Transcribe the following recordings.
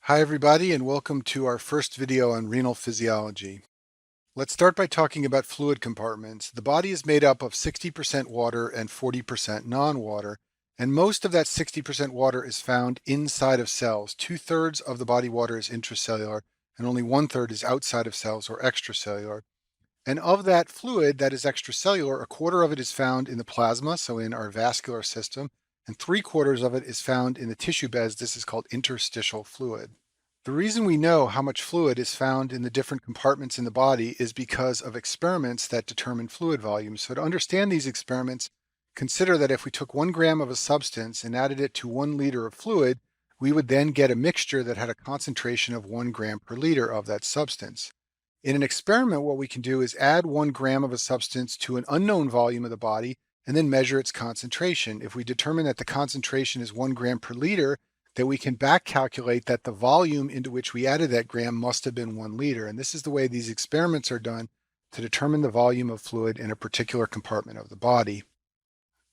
Hi everybody, and welcome to our first video on renal physiology. Let's start by talking about fluid compartments. The body is made up of 60% water and 40% non-water, and most of that 60% water is found inside of cells. 2/3 of the body water is intracellular, and only 1/3 is outside of cells or extracellular. And of that fluid that is extracellular, a quarter of it is found in the plasma, so in our vascular system, and 3/4 of it is found in the tissue beds. This is called interstitial fluid. The reason we know how much fluid is found in the different compartments in the body is because of experiments that determine fluid volume. So to understand these experiments, consider that if we took 1 gram of a substance and added it to 1 liter of fluid, we would then get a mixture that had a concentration of 1 gram per liter of that substance. In an experiment, what we can do is add 1 gram of a substance to an unknown volume of the body and then measure its concentration. If we determine that the concentration is 1 gram per liter, then we can back calculate that the volume into which we added that gram must have been 1 liter. And this is the way these experiments are done to determine the volume of fluid in a particular compartment of the body.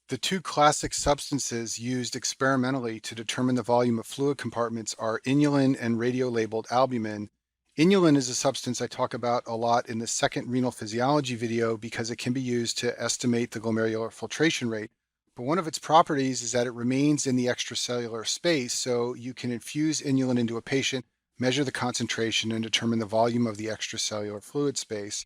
The two classic substances used experimentally to determine the volume of fluid compartments are inulin and radiolabeled albumin. Inulin is a substance I talk about a lot in the second renal physiology video because it can be used to estimate the glomerular filtration rate. But one of its properties is that it remains in the extracellular space, so you can infuse inulin into a patient, measure the concentration, and determine the volume of the extracellular fluid space.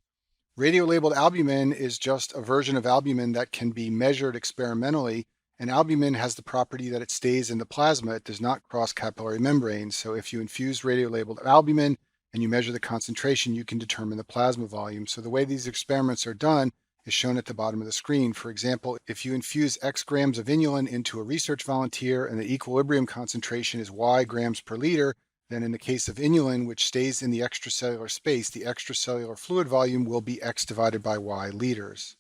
Radiolabeled albumin is just a version of albumin that can be measured experimentally, and albumin has the property that it stays in the plasma. It does not cross capillary membranes. So if you infuse radiolabeled albumin and you measure the concentration, you can determine the plasma volume. So the way these experiments are done is shown at the bottom of the screen. For example, if you infuse X grams of inulin into a research volunteer and the equilibrium concentration is Y grams per liter, then in the case of inulin, which stays in the extracellular space, the extracellular fluid volume will be X divided by Y liters.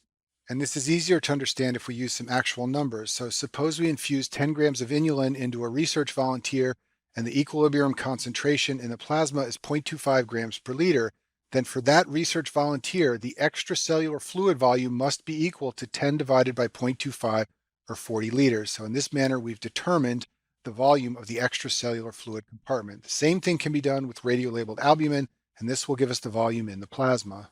And this is easier to understand if we use some actual numbers. So suppose we infuse 10 grams of inulin into a research volunteer and the equilibrium concentration in the plasma is 0.25 grams per liter. Then for that research volunteer, the extracellular fluid volume must be equal to 10 divided by 0.25 or 40 liters. So in this manner, we've determined the volume of the extracellular fluid compartment. The same thing can be done with radiolabeled albumin, and this will give us the volume in the plasma.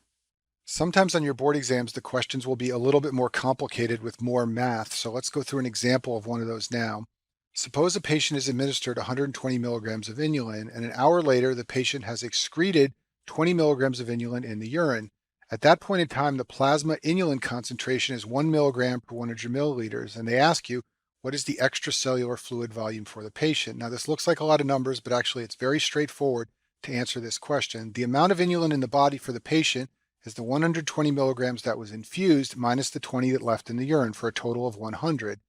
Sometimes on your board exams, the questions will be a little bit more complicated with more math. So let's go through an example of one of those now. Suppose a patient is administered 120 milligrams of inulin, and an hour later, the patient has excreted 20 milligrams of inulin in the urine. At that point in time, the plasma inulin concentration is 1 milligram per 100 milliliters, and they ask you, what is the extracellular fluid volume for the patient? Now, this looks like a lot of numbers, but actually it's very straightforward to answer this question. The amount of inulin in the body for the patient is the 120 milligrams that was infused minus the 20 that left in the urine for a total of 100.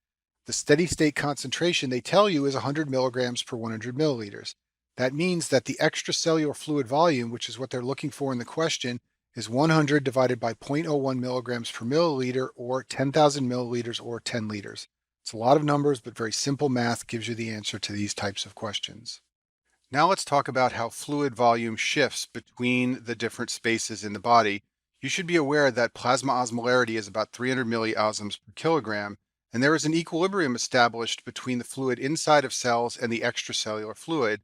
The steady state concentration they tell you is 100 milligrams per 100 milliliters. That means that the extracellular fluid volume, which is what they're looking for in the question, is 100 divided by 0.01 milligrams per milliliter, or 10,000 milliliters, or 10 liters. It's a lot of numbers, but very simple math gives you the answer to these types of questions. Now let's talk about how fluid volume shifts between the different spaces in the body. You should be aware that plasma osmolarity is about 300 milliosms per kilogram, and there is an equilibrium established between the fluid inside of cells and the extracellular fluid.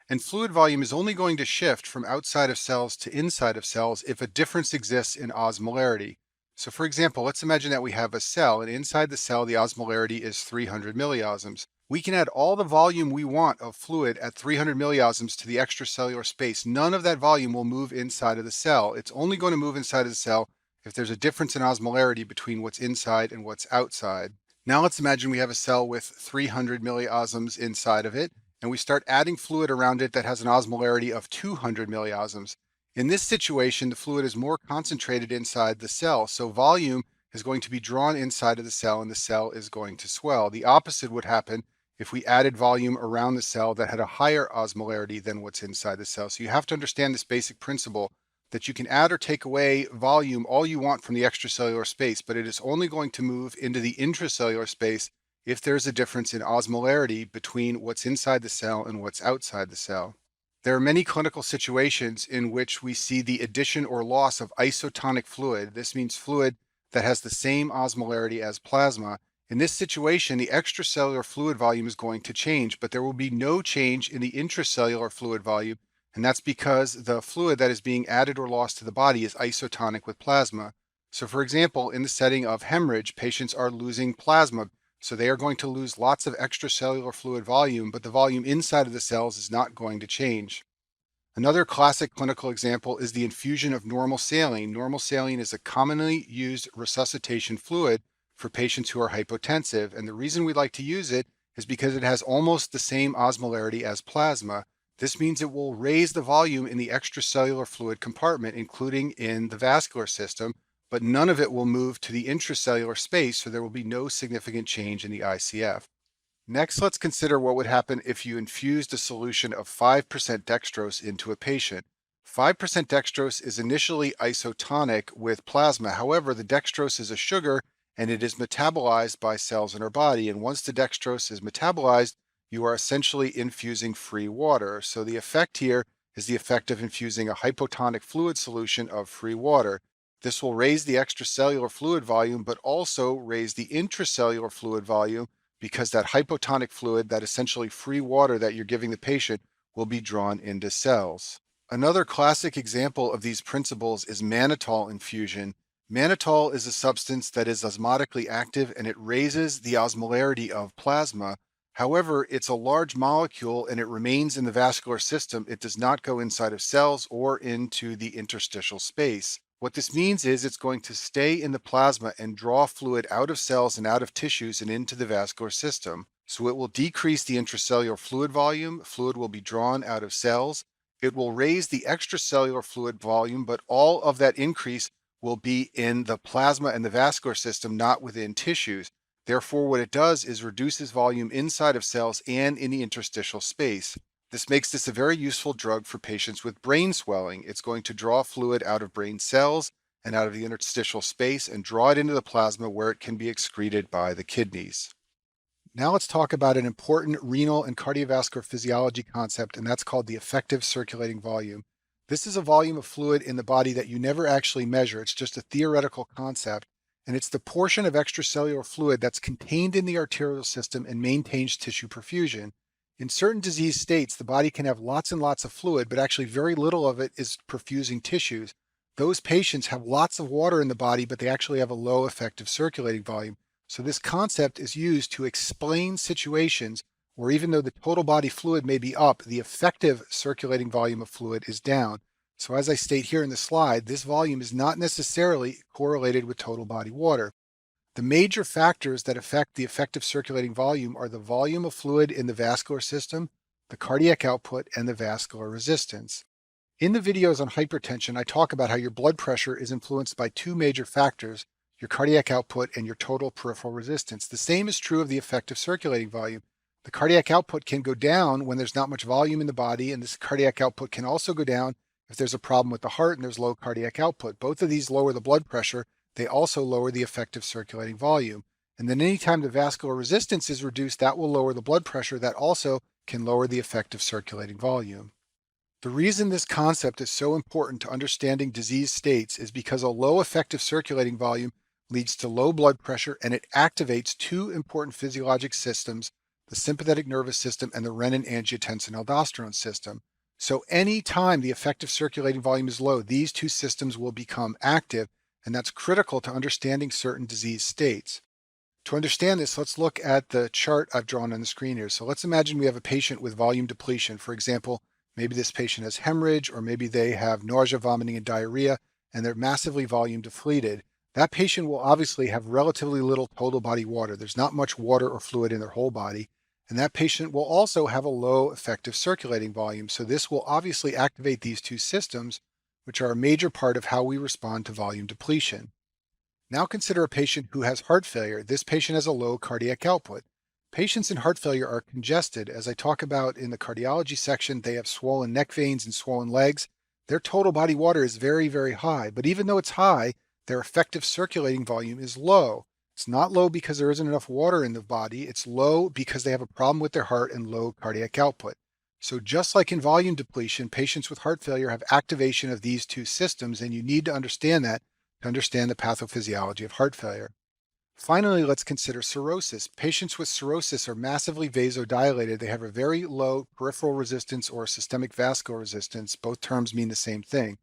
And fluid volume is only going to shift from outside of cells to inside of cells if a difference exists in osmolarity. So for example, let's imagine that we have a cell, and inside the cell the osmolarity is 300 milliosms. We can add all the volume we want of fluid at 300 milliosms to the extracellular space. None of that volume will move inside of the cell. It's only going to move inside of the cell if there's a difference in osmolarity between what's inside and what's outside. Now let's imagine we have a cell with 300 milliosms inside of it, and we start adding fluid around it that has an osmolarity of 200 milliosms. In this situation, the fluid is more concentrated inside the cell, so volume is going to be drawn inside of the cell and the cell is going to swell. The opposite would happen if we added volume around the cell that had a higher osmolarity than what's inside the cell. So you have to understand this basic principle that you can add or take away volume all you want from the extracellular space, but it is only going to move into the intracellular space if there's a difference in osmolarity between what's inside the cell and what's outside the cell. There are many clinical situations in which we see the addition or loss of isotonic fluid. This means fluid that has the same osmolarity as plasma. In this situation, the extracellular fluid volume is going to change, but there will be no change in the intracellular fluid volume, and that's because the fluid that is being added or lost to the body is isotonic with plasma. So for example, in the setting of hemorrhage, patients are losing plasma, so they are going to lose lots of extracellular fluid volume, but the volume inside of the cells is not going to change. Another classic clinical example is the infusion of normal saline. Normal saline is a commonly used resuscitation fluid for patients who are hypotensive, and the reason we like to use it is because it has almost the same osmolarity as plasma. This means it will raise the volume in the extracellular fluid compartment, including in the vascular system, but none of it will move to the intracellular space, so there will be no significant change in the ICF. Next, let's consider what would happen if you infused a solution of 5% dextrose into a patient. 5% dextrose is initially isotonic with plasma. However, the dextrose is a sugar and it is metabolized by cells in our body. And once the dextrose is metabolized, you are essentially infusing free water. So the effect here is the effect of infusing a hypotonic fluid solution of free water. This will raise the extracellular fluid volume, but also raise the intracellular fluid volume, because that hypotonic fluid, that essentially free water that you're giving the patient, will be drawn into cells. Another classic example of these principles is mannitol infusion. Mannitol is a substance that is osmotically active and it raises the osmolarity of plasma. However, it's a large molecule and it remains in the vascular system. It does not go inside of cells or into the interstitial space. What this means is it's going to stay in the plasma and draw fluid out of cells and out of tissues and into the vascular system. So it will decrease the intracellular fluid volume. Fluid will be drawn out of cells. It will raise the extracellular fluid volume, but all of that increase will be in the plasma and the vascular system, not within tissues. Therefore, what it does is reduces volume inside of cells and in the interstitial space. This makes this a very useful drug for patients with brain swelling. It's going to draw fluid out of brain cells and out of the interstitial space and draw it into the plasma where it can be excreted by the kidneys. Now let's talk about an important renal and cardiovascular physiology concept, and that's called the effective circulating volume. This is a volume of fluid in the body that you never actually measure. It's just a theoretical concept, and it's the portion of extracellular fluid that's contained in the arterial system and maintains tissue perfusion. In certain disease states, the body can have lots and lots of fluid, but actually very little of it is perfusing tissues. Those patients have lots of water in the body, but they actually have a low effective circulating volume. So this concept is used to explain situations where even though the total body fluid may be up, the effective circulating volume of fluid is down. So as I state here in the slide, this volume is not necessarily correlated with total body water. The major factors that affect the effective circulating volume are the volume of fluid in the vascular system, the cardiac output, and the vascular resistance. In the videos on hypertension, I talk about how your blood pressure is influenced by two major factors, your cardiac output and your total peripheral resistance. The same is true of the effective circulating volume. The cardiac output can go down when there's not much volume in the body, and this cardiac output can also go down if there's a problem with the heart and there's low cardiac output. Both of these lower the blood pressure. They also lower the effective circulating volume. And then anytime the vascular resistance is reduced, that will lower the blood pressure. That also can lower the effective circulating volume. The reason this concept is so important to understanding disease states is because a low effective circulating volume leads to low blood pressure and it activates two important physiologic systems, the sympathetic nervous system and the renin-angiotensin-aldosterone system. So any time the effective circulating volume is low, these two systems will become active, and that's critical to understanding certain disease states. To understand this, let's look at the chart I've drawn on the screen here. So let's imagine we have a patient with volume depletion. For example, maybe this patient has hemorrhage, or maybe they have nausea, vomiting, and diarrhea, and they're massively volume depleted. That patient will obviously have relatively little total body water. There's not much water or fluid in their whole body. And that patient will also have a low effective circulating volume. So this will obviously activate these two systems, which are a major part of how we respond to volume depletion. Now consider a patient who has heart failure. This patient has a low cardiac output. Patients in heart failure are congested. As I talk about in the cardiology section, they have swollen neck veins and swollen legs. Their total body water is very, very high. But even though it's high, their effective circulating volume is low. It's not low because there isn't enough water in the body. It's low because they have a problem with their heart and low cardiac output. So just like in volume depletion, patients with heart failure have activation of these two systems, and you need to understand that to understand the pathophysiology of heart failure. Finally, let's consider cirrhosis. Patients with cirrhosis are massively vasodilated. They have a very low peripheral resistance or systemic vascular resistance. Both terms mean the same thing.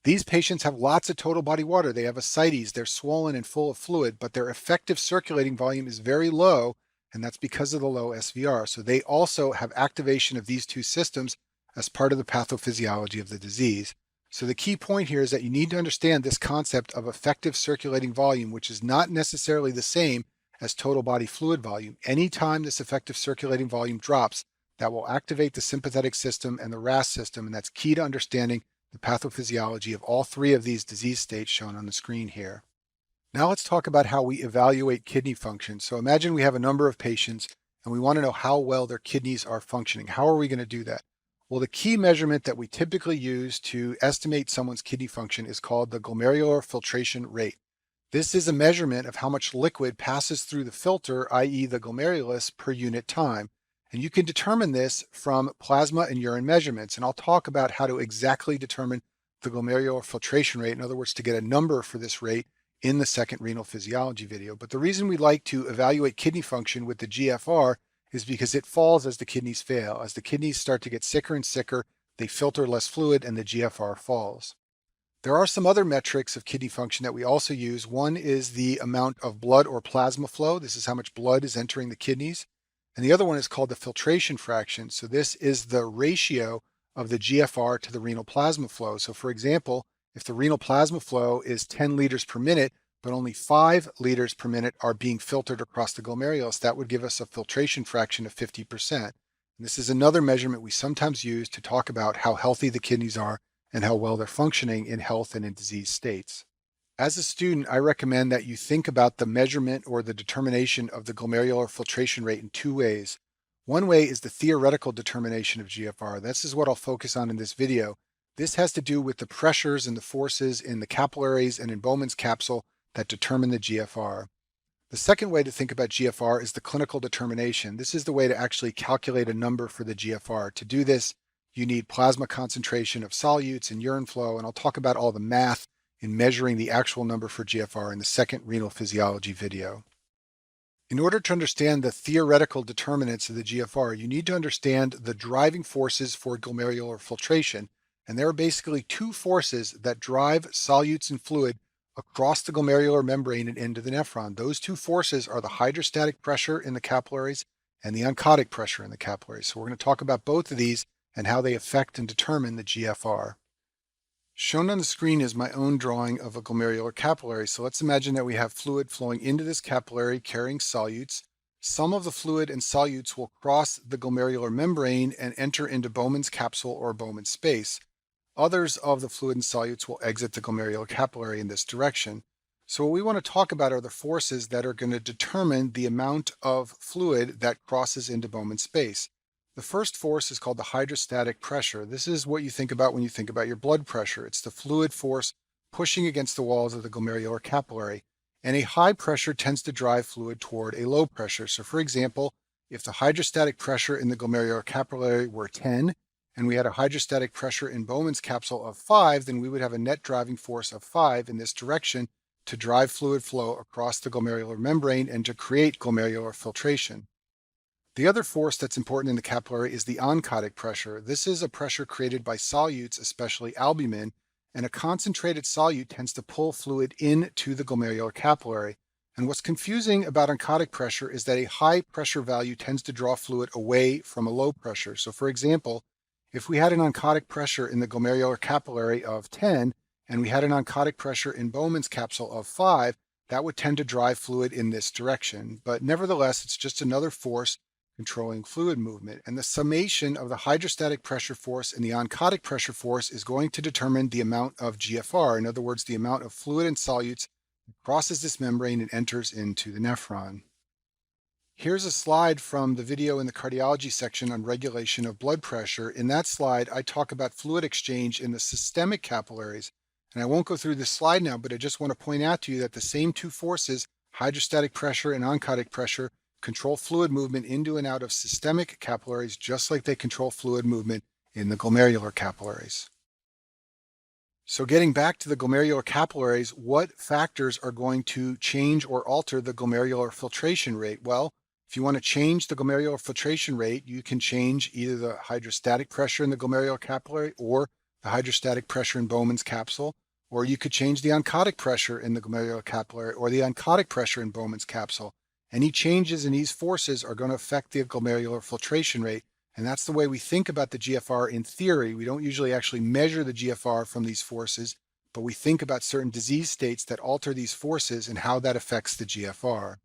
These patients have lots of total body water. They have ascites, they're swollen and full of fluid, but their effective circulating volume is very low, and that's because of the low SVR. So they also have activation of these two systems as part of the pathophysiology of the disease. So the key point here is that you need to understand this concept of effective circulating volume, which is not necessarily the same as total body fluid volume. Anytime this effective circulating volume drops, that will activate the sympathetic system and the RAS system, and that's key to understanding the pathophysiology of all three of these disease states shown on the screen here. Now let's talk about how we evaluate kidney function. So imagine we have a number of patients and we want to know how well their kidneys are functioning. How are we going to do that? Well, the key measurement that we typically use to estimate someone's kidney function is called the glomerular filtration rate. This is a measurement of how much liquid passes through the filter, i.e. the glomerulus, per unit time. And you can determine this from plasma and urine measurements. And I'll talk about how to exactly determine the glomerular filtration rate, in other words, to get a number for this rate in the second renal physiology video. But the reason we like to evaluate kidney function with the GFR is because it falls as the kidneys fail. As the kidneys start to get sicker and sicker, they filter less fluid and the GFR falls. There are some other metrics of kidney function that we also use. One is the amount of blood or plasma flow. This is how much blood is entering the kidneys. And the other one is called the filtration fraction. So this is the ratio of the GFR to the renal plasma flow. So for example, if the renal plasma flow is 10 liters per minute, but only 5 liters per minute are being filtered across the glomerulus, that would give us a filtration fraction of 50%. And this is another measurement we sometimes use to talk about how healthy the kidneys are and how well they're functioning in health and in disease states. As a student, I recommend that you think about the measurement or the determination of the glomerular filtration rate in two ways. One way is the theoretical determination of GFR. This is what I'll focus on in this video. This has to do with the pressures and the forces in the capillaries and in Bowman's capsule that determine the GFR. The second way to think about GFR is the clinical determination. This is the way to actually calculate a number for the GFR. To do this, you need plasma concentration of solutes and urine flow, and I'll talk about all the math in measuring the actual number for GFR in the second renal physiology video. In order to understand the theoretical determinants of the GFR, you need to understand the driving forces for glomerular filtration. And there are basically two forces that drive solutes and fluid across the glomerular membrane and into the nephron. Those two forces are the hydrostatic pressure in the capillaries and the oncotic pressure in the capillaries. So we're going to talk about both of these and how they affect and determine the GFR. Shown on the screen is my own drawing of a glomerular capillary. So let's imagine that we have fluid flowing into this capillary carrying solutes. Some of the fluid and solutes will cross the glomerular membrane and enter into Bowman's capsule or Bowman's space. Others of the fluid and solutes will exit the glomerular capillary in this direction. So what we want to talk about are the forces that are going to determine the amount of fluid that crosses into Bowman's space. The first force is called the hydrostatic pressure. This is what you think about when you think about your blood pressure. It's the fluid force pushing against the walls of the glomerular capillary. And a high pressure tends to drive fluid toward a low pressure. So for example, if the hydrostatic pressure in the glomerular capillary were 10, and we had a hydrostatic pressure in Bowman's capsule of 5, then we would have a net driving force of 5 in this direction to drive fluid flow across the glomerular membrane and to create glomerular filtration. The other force that's important in the capillary is the oncotic pressure. This is a pressure created by solutes, especially albumin, and a concentrated solute tends to pull fluid into the glomerular capillary. And what's confusing about oncotic pressure is that a high pressure value tends to draw fluid away from a low pressure. So for example, if we had an oncotic pressure in the glomerular capillary of 10 and we had an oncotic pressure in Bowman's capsule of 5, that would tend to drive fluid in this direction. But nevertheless, it's just another force controlling fluid movement. And the summation of the hydrostatic pressure force and the oncotic pressure force is going to determine the amount of GFR. In other words, the amount of fluid and solutes that crosses this membrane and enters into the nephron. Here's a slide from the video in the cardiology section on regulation of blood pressure. In that slide, I talk about fluid exchange in the systemic capillaries. And I won't go through this slide now, but I just want to point out to you that the same two forces, hydrostatic pressure and oncotic pressure, control fluid movement into and out of systemic capillaries, just like they control fluid movement in the glomerular capillaries. So getting back to the glomerular capillaries, what factors are going to change or alter the glomerular filtration rate? Well, if you want to change the glomerular filtration rate, you can change either the hydrostatic pressure in the glomerular capillary or the hydrostatic pressure in Bowman's capsule, or you could change the oncotic pressure in the glomerular capillary or the oncotic pressure in Bowman's capsule. Any changes in these forces are going to affect the glomerular filtration rate. And that's the way we think about the GFR in theory. We don't usually actually measure the GFR from these forces, but we think about certain disease states that alter these forces and how that affects the GFR.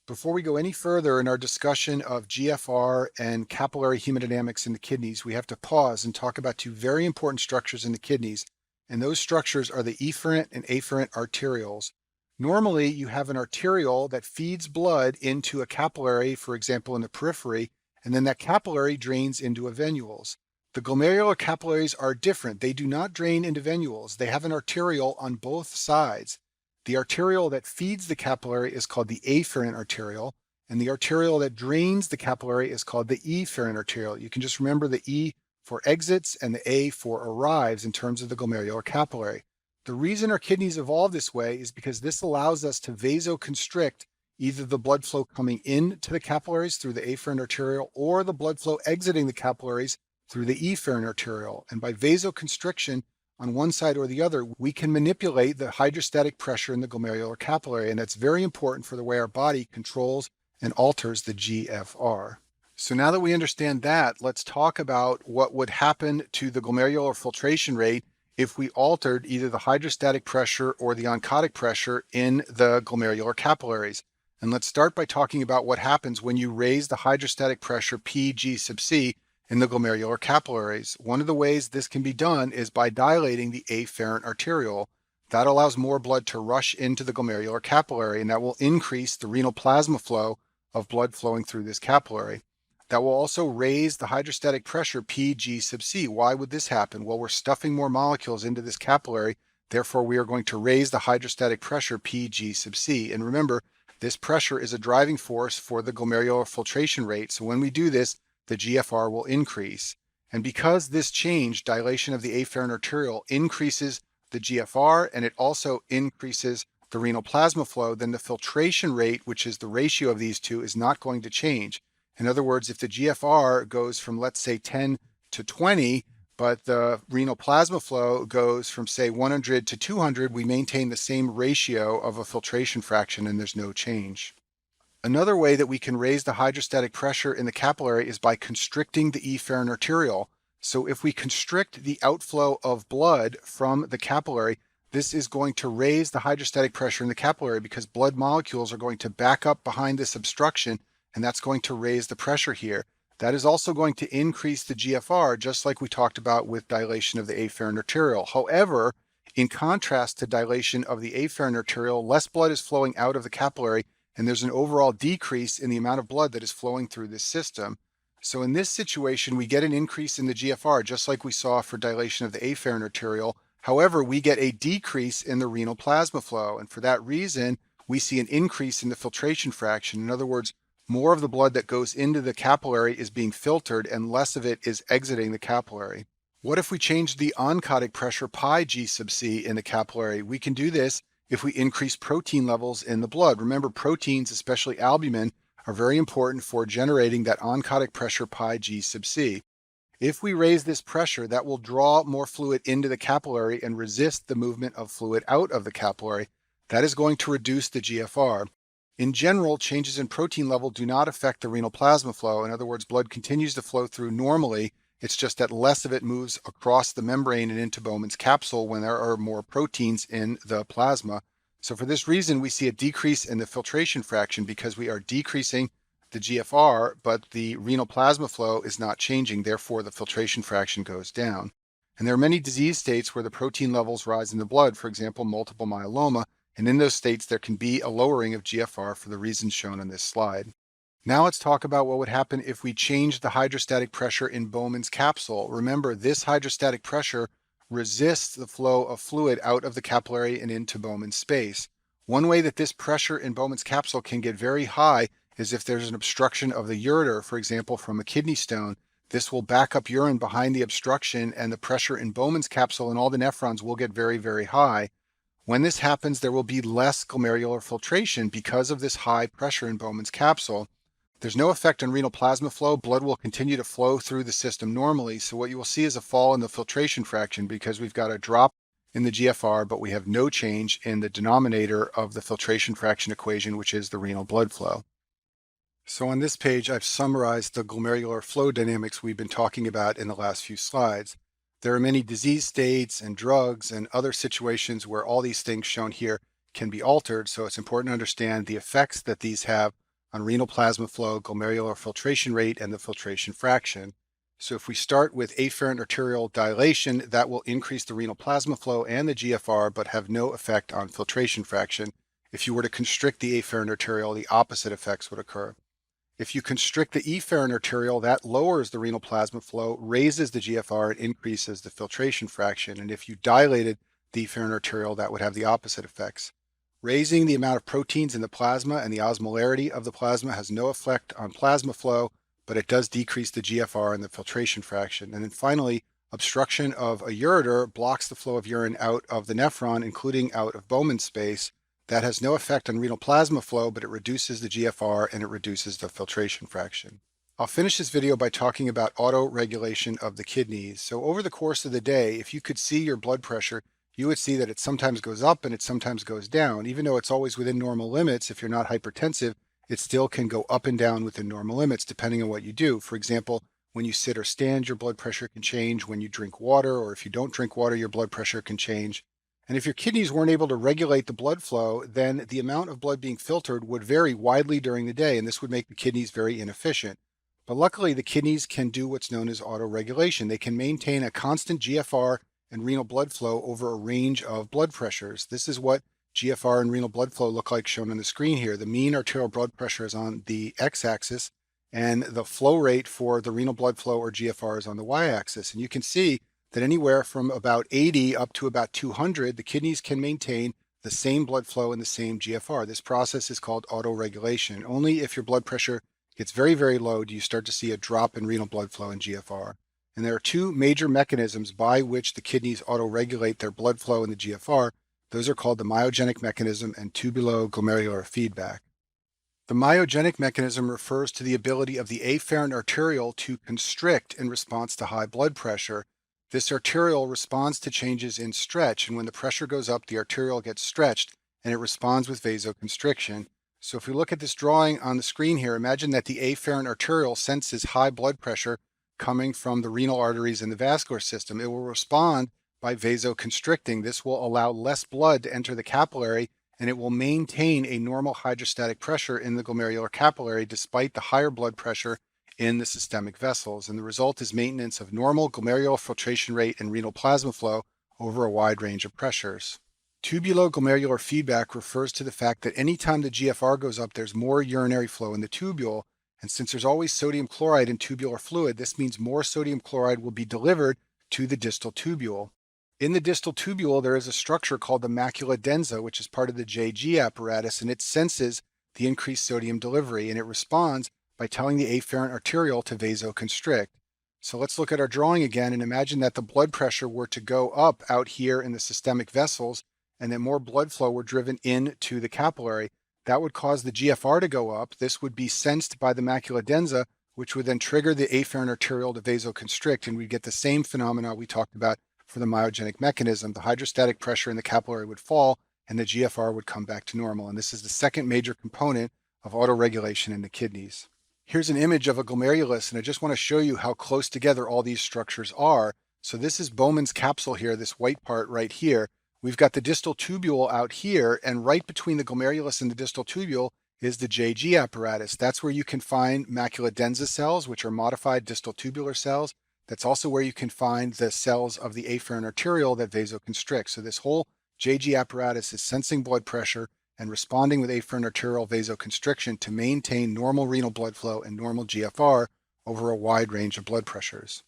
Before we go any further in our discussion of GFR and capillary hemodynamics in the kidneys, we have to pause and talk about two very important structures in the kidneys, and those structures are the efferent and afferent arterioles. Normally, you have an arteriole that feeds blood into a capillary, for example, in the periphery, and then that capillary drains into a venules. The glomerular capillaries are different. They do not drain into venules. They have an arteriole on both sides. The arteriole that feeds the capillary is called the afferent arteriole, and the arteriole that drains the capillary is called the efferent arteriole. You can just remember the E for exits and the A for arrives in terms of the glomerular capillary. The reason our kidneys evolved this way is because this allows us to vasoconstrict either the blood flow coming into the capillaries through the afferent arteriole or the blood flow exiting the capillaries through the efferent arteriole. And by vasoconstriction on one side or the other, we can manipulate the hydrostatic pressure in the glomerular capillary. And that's very important for the way our body controls and alters the GFR. So now that we understand that, let's talk about what would happen to the glomerular filtration rate if we altered either the hydrostatic pressure or the oncotic pressure in the glomerular capillaries. And let's start by talking about what happens when you raise the hydrostatic pressure Pg sub C in the glomerular capillaries. One of the ways this can be done is by dilating the afferent arteriole. That allows more blood to rush into the glomerular capillary, and that will increase the renal plasma flow of blood flowing through this capillary. That will also raise the hydrostatic pressure Pg sub C. Why would this happen? Well, we're stuffing more molecules into this capillary, therefore we are going to raise the hydrostatic pressure Pg sub C. And remember, this pressure is a driving force for the glomerular filtration rate. So when we do this, the GFR will increase. And because this change, dilation of the afferent arteriole, increases the GFR and it also increases the renal plasma flow, then the filtration rate, which is the ratio of these two, is not going to change. In other words, if the GFR goes from, let's say, 10 to 20, but the renal plasma flow goes from, say, 100 to 200, we maintain the same ratio of a filtration fraction and there's no change. Another way that we can raise the hydrostatic pressure in the capillary is by constricting the efferent arteriole. So if we constrict the outflow of blood from the capillary, this is going to raise the hydrostatic pressure in the capillary because blood molecules are going to back up behind this obstruction, and that's going to raise the pressure here. That is also going to increase the GFR, just like we talked about with dilation of the afferent arteriole. However, in contrast to dilation of the afferent arteriole, less blood is flowing out of the capillary, and there's an overall decrease in the amount of blood that is flowing through this system. So in this situation, we get an increase in the GFR, just like we saw for dilation of the afferent arteriole. However, we get a decrease in the renal plasma flow, and for that reason, we see an increase in the filtration fraction. In other words, more of the blood that goes into the capillary is being filtered and less of it is exiting the capillary. What if we change the oncotic pressure pi G sub C in the capillary? We can do this if we increase protein levels in the blood. Remember, proteins, especially albumin, are very important for generating that oncotic pressure pi G sub C. If we raise this pressure, that will draw more fluid into the capillary and resist the movement of fluid out of the capillary. That is going to reduce the GFR. In general, changes in protein level do not affect the renal plasma flow. In other words, blood continues to flow through normally. It's just that less of it moves across the membrane and into Bowman's capsule when there are more proteins in the plasma. So for this reason, we see a decrease in the filtration fraction because we are decreasing the GFR, but the renal plasma flow is not changing. Therefore, the filtration fraction goes down. And there are many disease states where the protein levels rise in the blood, for example, multiple myeloma. And in those states, there can be a lowering of GFR for the reasons shown on this slide. Now let's talk about what would happen if we change the hydrostatic pressure in Bowman's capsule. Remember, this hydrostatic pressure resists the flow of fluid out of the capillary and into Bowman's space. One way that this pressure in Bowman's capsule can get very high is if there's an obstruction of the ureter, for example, from a kidney stone. This will back up urine behind the obstruction, and the pressure in Bowman's capsule and all the nephrons will get very, very high. When this happens, there will be less glomerular filtration because of this high pressure in Bowman's capsule. There's no effect on renal plasma flow. Blood will continue to flow through the system normally. So what you will see is a fall in the filtration fraction because we've got a drop in the GFR, but we have no change in the denominator of the filtration fraction equation, which is the renal blood flow. So on this page, I've summarized the glomerular flow dynamics we've been talking about in the last few slides. There are many disease states and drugs and other situations where all these things shown here can be altered. So it's important to understand the effects that these have on renal plasma flow, glomerular filtration rate, and the filtration fraction. So if we start with afferent arterial dilation, that will increase the renal plasma flow and the GFR, but have no effect on filtration fraction. If you were to constrict the afferent arterial, the opposite effects would occur. If you constrict the efferent arterial, that lowers the renal plasma flow, raises the GFR, and increases the filtration fraction. And if you dilated the efferent arterial, that would have the opposite effects. Raising the amount of proteins in the plasma and the osmolarity of the plasma has no effect on plasma flow, but it does decrease the GFR and the filtration fraction. And then finally, obstruction of a ureter blocks the flow of urine out of the nephron, including out of Bowman's space. That has no effect on renal plasma flow, but it reduces the GFR and it reduces the filtration fraction. I'll finish this video by talking about auto-regulation of the kidneys. So over the course of the day, if you could see your blood pressure, you would see that it sometimes goes up and it sometimes goes down. Even though it's always within normal limits, if you're not hypertensive, it still can go up and down within normal limits depending on what you do. For example, when you sit or stand, your blood pressure can change. When you drink water, or if you don't drink water, your blood pressure can change. And if your kidneys weren't able to regulate the blood flow, then the amount of blood being filtered would vary widely during the day, and this would make the kidneys very inefficient. But luckily, the kidneys can do what's known as autoregulation. They can maintain a constant GFR and renal blood flow over a range of blood pressures. This is what GFR and renal blood flow look like shown on the screen here. The mean arterial blood pressure is on the x-axis, and the flow rate for the renal blood flow, or GFR, is on the y-axis. And you can see that anywhere from about 80 up to about 200, the kidneys can maintain the same blood flow and the same GFR. This process is called autoregulation. Only if your blood pressure gets very, very low do you start to see a drop in renal blood flow and GFR. And there are two major mechanisms by which the kidneys autoregulate their blood flow and the GFR. Those are called the myogenic mechanism and tubuloglomerular feedback. The myogenic mechanism refers to the ability of the afferent arteriole to constrict in response to high blood pressure. This arteriole responds to changes in stretch, and when the pressure goes up, the arteriole gets stretched and it responds with vasoconstriction. So if we look at this drawing on the screen here, imagine that the afferent arteriole senses high blood pressure coming from the renal arteries and the vascular system. It will respond by vasoconstricting. This will allow less blood to enter the capillary, and it will maintain a normal hydrostatic pressure in the glomerular capillary despite the higher blood pressure in the systemic vessels. And the result is maintenance of normal glomerular filtration rate and renal plasma flow over a wide range of pressures. Tubuloglomerular feedback refers to the fact that anytime the GFR goes up, there's more urinary flow in the tubule. And since there's always sodium chloride in tubular fluid, this means more sodium chloride will be delivered to the distal tubule. In the distal tubule, there is a structure called the macula densa, which is part of the JG apparatus, and it senses the increased sodium delivery, and it responds by telling the afferent arteriole to vasoconstrict. So let's look at our drawing again and imagine that the blood pressure were to go up out here in the systemic vessels and that more blood flow were driven into the capillary. That would cause the GFR to go up. This would be sensed by the macula densa, which would then trigger the afferent arteriole to vasoconstrict, and we'd get the same phenomena we talked about for the myogenic mechanism. The hydrostatic pressure in the capillary would fall and the GFR would come back to normal. And this is the second major component of autoregulation in the kidneys. Here's an image of a glomerulus, and I just want to show you how close together all these structures are. So this is Bowman's capsule here, this white part right here. We've got the distal tubule out here, and right between the glomerulus and the distal tubule is the JG apparatus. That's where you can find macula densa cells, which are modified distal tubular cells. That's also where you can find the cells of the afferent arteriole that vasoconstrict. So this whole JG apparatus is sensing blood pressure and responding with afferent arteriole vasoconstriction to maintain normal renal blood flow and normal GFR over a wide range of blood pressures.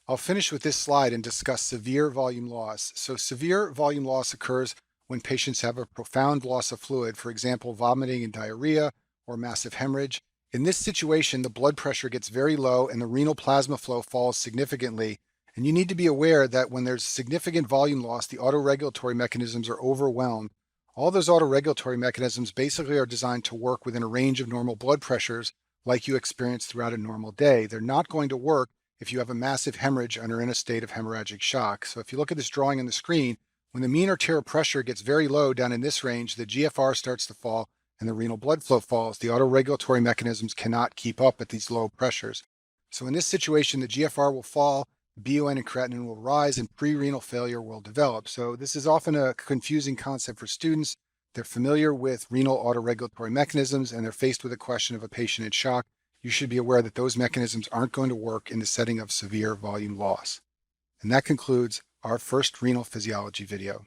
I'll finish with this slide and discuss severe volume loss. So severe volume loss occurs when patients have a profound loss of fluid, for example, vomiting and diarrhea or massive hemorrhage. In this situation, the blood pressure gets very low and the renal plasma flow falls significantly. And you need to be aware that when there's significant volume loss, the autoregulatory mechanisms are overwhelmed. All those autoregulatory mechanisms basically are designed to work within a range of normal blood pressures like you experience throughout a normal day. They're not going to work if you have a massive hemorrhage and are in a state of hemorrhagic shock. So if you look at this drawing on the screen, when the mean arterial pressure gets very low down in this range, the GFR starts to fall and the renal blood flow falls. The autoregulatory mechanisms cannot keep up at these low pressures. So in this situation, the GFR will fall, BUN and creatinine will rise, and pre-renal failure will develop. So this is often a confusing concept for students. They're familiar with renal autoregulatory mechanisms and they're faced with a question of a patient in shock. You should be aware that those mechanisms aren't going to work in the setting of severe volume loss. And that concludes our first renal physiology video.